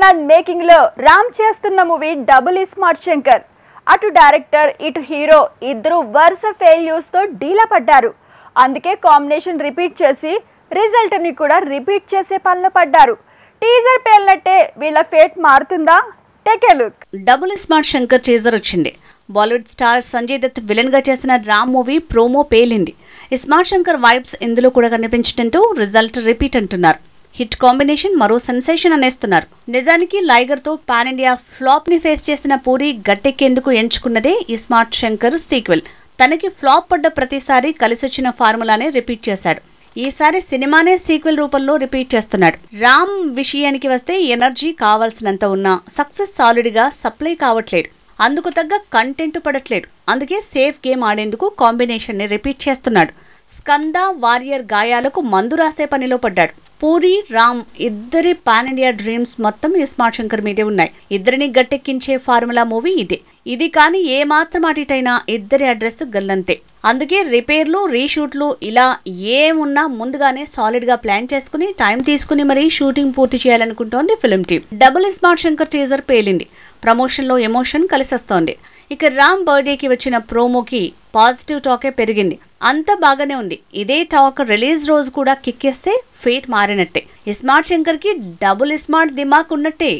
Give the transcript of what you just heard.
Amarnath making లో రామ్ చేస్తున్న movie double smart Shankar. అటు డైరెక్టర్ ఇటు హీరో ఇద్దరు వరుస ఫెయిల్యూర్స్ తో డీలా పడ్డారు. అందుకే కాంబినేషన్ రిపీట్ చేసి రిజల్ట్ ని కూడా రిపీట్ చేసే పనిలో పడ్డారు. టీజర్ పేలినట్టే వీళ్ళ ఫేట్ మారుతుందా? Take a look. Double smart Shankar teaser వచ్చింది. Bollywood star Sanjay Dutt villain గా చేసిన రామ్ మూవీ ప్రోమో పేలింది. ఈ స్మార్ట్ శంకర్ వైబ్స్ ఇందులో కూడా కనిపించడంతో రిజల్ట్ రిపీట్ అంటున్నారు. హిట్ కాంబినేషన్ మరో సెన్సేషన్ అనేస్తున్నారు. నిజానికి లైగర్ తో పాన్ ఇండియా ఫ్లాప్ ని ఫేస్ చేసిన పూరి గట్టెక్కేందుకు ఎంచుకున్నదే ఈ స్మార్ట్ శంకర్ సీక్వెల్. తనకి ఫ్లాప్ పడ్డ ప్రతిసారి కలిసొచ్చిన ఫార్ములానే రిపీట్ చేశాడు. ఈసారి సినిమానే సీక్వెల్ రూపంలో రిపీట్ చేస్తున్నాడు. రామ్ విషయానికి వస్తే ఎనర్జీ కావాల్సినంత ఉన్నా సక్సెస్ సాలిడ్ గా సప్లై కావట్లేదు. అందుకు తగ్గ కంటెంట్ పడట్లేదు. అందుకే సేఫ్ గేమ్ ఆడేందుకు కాంబినేషన్ ని రిపీట్ చేస్తున్నాడు. స్కంద వారియర్ గాయాలకు మందు రాసే పనిలో పడ్డాడు. పూరి రామ్ ఇద్దరి పాన్ ఇండియా డ్రీమ్స్ మొత్తం ఈ స్మార్ట్ శంకర్ మీదే ఉన్నాయి. ఇద్దరిని గట్టెక్కించే ఫార్ములా మూవీ ఇదే. ఇది కానీ ఏ మాత్రం అటిటైనా ఇద్దరి అడ్రస్ గల్లంతే. అందుకే రిపేర్లు రీషూట్లు ఇలా ఏమున్నా ముందుగానే సాలిడ్ గా ప్లాన్ చేసుకుని టైం తీసుకుని మరీ షూటింగ్ పూర్తి చేయాలనుకుంటోంది film team. Double smart Shankar teaser పేలింది. ప్రమోషన్ లో ఎమోషన్ కలిసొస్తోంది. ఇక రామ్ బర్త్డేకి వచ్చిన ప్రోమోకి పాజిటివ్ టాకే పెరిగింది. అంతా బాగానే ఉంది. ఇదే టాక్ రిలీజ్ రోజు కూడా కిక్కేస్తే ఫేట్ మారినట్టే. ఈ స్మార్ట్ శంకర్ కి డబుల్ స్మార్ట్ దిమాక్ ఉన్నట్టే.